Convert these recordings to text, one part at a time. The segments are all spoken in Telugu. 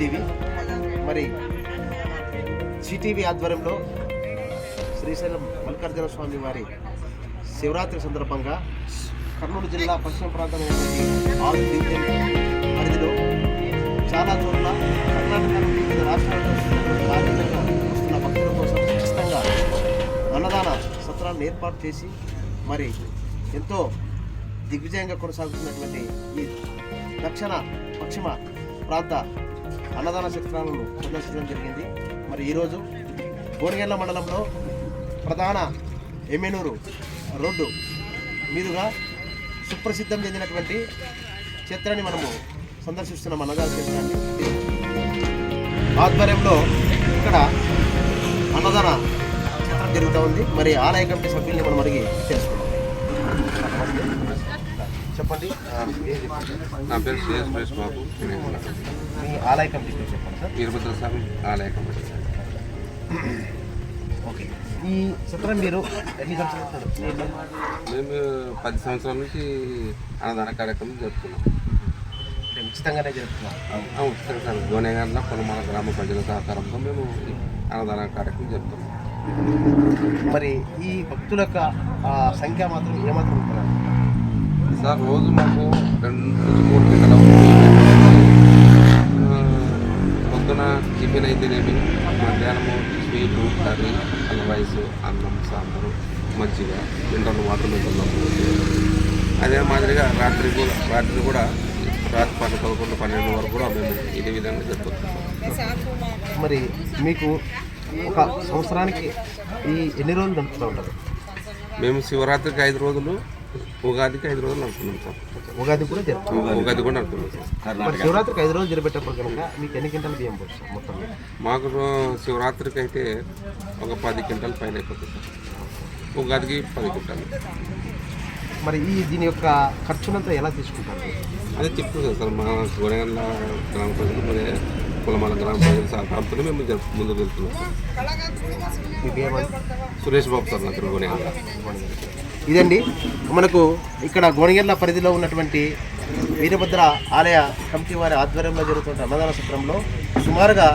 జీటీవీ. మరి జీటీవీ ఆధ్వర్యంలో శ్రీశైలం మల్లికార్జున స్వామి వారి శివరాత్రి సందర్భంగా కర్నూలు జిల్లా పశ్చిమ ప్రాంతమైనటువంటి ఆరు డివిజన్ పరిధిలో చాలా చోట్ల కర్ణాటక నుండి వివిధ రాష్ట్రాల్లో వస్తున్న భక్తుల కోసం ఖచ్చితంగా అన్నదాన సత్రాలను ఏర్పాటు చేసి మరి ఎంతో దిగ్విజయంగా కొనసాగుతున్నటువంటి ఈ దక్షిణ పశ్చిమ ప్రాంత అన్నదాన సత్రాలను సందర్శించడం జరిగింది. మరి ఈరోజు గోనెగండ్ల మండలంలో ప్రధాన ఎమ్మెనూరు రోడ్డు మీదుగా సుప్రసిద్ధం చెందినటువంటి క్షేత్రాన్ని మనము సందర్శిస్తున్నాం. అన్నదాన క్షేత్రాన్ని ఆధ్వర్యంలో ఇక్కడ అన్నదాన క్షేత్రం జరుగుతూ ఉంది. మరి ఆలయ కమిటీ సభ్యుల్ని మనం అడిగి తెలుసుకుందాం. చెప్పండి, నా పేరు శ్రీఎస్ సురేష్ బాబు. మీ ఆలయ కమిటీ చెప్పండి సార్. వీరభద్ర స్వామి ఆలయ కమిటీ. ఓకే, ఈ చిత్రం మీరు ఎన్ని సంవత్సరాలు? మేము 10 సంవత్సరాల నుంచి అన్నదాన కార్యక్రమం జరుపుతున్నాం. ఉచితంగానే జరుపుతున్నాం. ఉచితంగా సార్. గోనెగండ్ల పొలమాల గ్రామ ప్రజల సహకారంతో మేము అన్నదాన కార్యక్రమం జరుపుతున్నాం. మరి ఈ భక్తుల యొక్క సంఖ్య మాత్రం ఏమాత్రం ఉంటున్నారు సార్? రోజు మాకు 2-3 గంటల పొద్దున టిఫిన్ అయితేనేమి, మధ్యాహ్నము స్వీటు, కర్రీ, రైస్, అన్నం, సాంబారు, మజ్జిగ, మినరల్ వాటర్ మెతుల్లో. అదే మాదిరిగా రాత్రి కూడా రాత్రి 11-12 వరకు కూడా మేము ఇదే విధంగా జరుపుతున్నాం. మరి మీకు ఒక సంవత్సరానికి ఈ ఎన్ని రోజులు నడుపుతూ ఉంటారు? మేము శివరాత్రికి 5 రోజులు, ఉగాదికి 5 రోజులు నడుపుతున్నాం సార్. ఉగాది కూడా జరుపుతున్నాం. ఉగాది కూడా నడుపుతున్నాం సార్. శివరాత్రికి 5 రోజులు జరిపేటప్పుడు కనుక మీకు ఎన్ని క్వింటాలు బియ్యం పోస్తారు మొత్తం? మాకు శివరాత్రికి అయితే ఒక 10 క్వింటాల పైన అయిపోతుంది సార్. ఉగాదికి 10 క్వింటాలు. మరి దీని యొక్క ఖర్చునంతా ఎలా తీసుకుంటారు? అదే చెప్తున్నాం సార్. మా గోనెగండ్ల గ్రామ ప్రజలు, పొలమాల గ్రామ ప్రజల సహకారంతో మేము ముందుకు వెళ్తున్నాం సార్. సురేష్ బాబు సార్ నా పేరు. గోనెగండ్ల. ఇదండి మనకు ఇక్కడ గోనెగండ్ల పరిధిలో ఉన్నటువంటి వీరభద్ర ఆలయ కమిటీ వారి ఆధ్వర్యంలో జరుగుతున్న అన్నదాన సత్రంలో సుమారుగా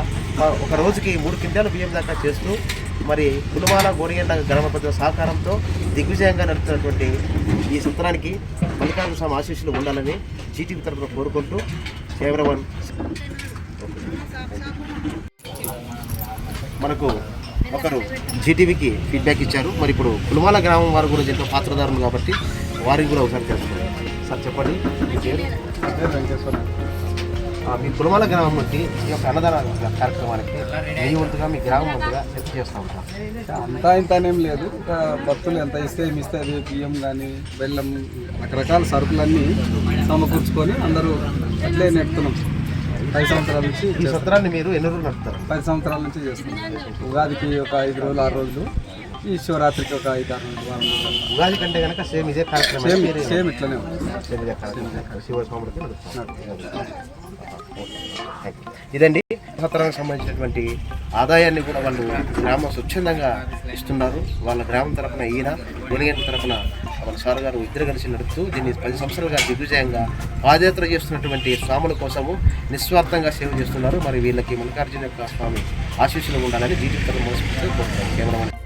ఒక రోజుకి 3 క్వింటాల బియ్యం దాకా చేస్తూ మరి పులమాల గోనెగండ్ల గ్రామ ప్రజల సహకారంతో దిగ్విజయంగా నడుపుతున్నటువంటి ఈ సత్రానికి మల్లికార్జున స్వామి ఆశీస్సులు ఉండాలని జీటీవీ తరఫున కోరుకుంటూ కేవలం మనకు ఒకరు జీటీవీకి ఫీడ్బ్యాక్ ఇచ్చారు. మరి ఇప్పుడు పులమాల గ్రామం వారు కూడా ఎంతో పాత్రదారులు కాబట్టి వారికి కూడా ఒకసారి తెలుసుకున్నారు. సార్ చెప్పండి, మీ పేరు? మీ పులమాల గ్రామం నుండి ఈ యొక్క అన్నదాన కార్యక్రమానికి మీ వంతుగా మీ గ్రామం వంతుగా ఎంత చేస్తూ ఉంటారు? అంతా ఇంతనేం లేదు. భక్తులు ఎంత ఇస్తే ఏమి ఇస్తే అది బియ్యం కానీ, బెల్లం, రకరకాల సరుకులన్నీ సమకూర్చుకొని అందరూ అట్లే నెడుతున్నాం. 5 సంవత్సరాల నుంచి ఈ సత్రాన్ని మీరు ఎన్ని రోజులు నడుపుతారు? 10 సంవత్సరాల నుంచి చేస్తున్నాం. ఉగాదికి ఒక 5 రోజులు 6 రోజులు, ఈ శివరాత్రికి ఒక 5-6 రోజులు. ఉగాది కంటే కనుక సేమ్ ఇదే కార్యక్రమం, సేమ్ ఇట్లనే ఉంది. శివస్వాములకి ఇదండి. సత్రానికి సంబంధించినటువంటి ఆదాయాన్ని కూడా వాళ్ళు గ్రామం స్వచ్ఛందంగా ఇస్తున్నారు. వాళ్ళ గ్రామం తరఫున ఈయన, గోనెగండ్ల తరఫున వాళ్ళ సార్ గారు ఇద్దరు కలిసి నడుపుతూ దీన్ని 10 సంవత్సరాలుగా దిగ్విజయంగా పాదయాత్ర చేస్తున్నటువంటి స్వాముల కోసము నిస్వార్థంగా సేవ చేస్తున్నారు. మరి వీళ్ళకి మల్లికార్జున యొక్క స్వామి ఆశీస్సులు ఉండాలని జీటీవీ తరఫున మనస్ఫూర్తిగా కోరుతారు. కేవలం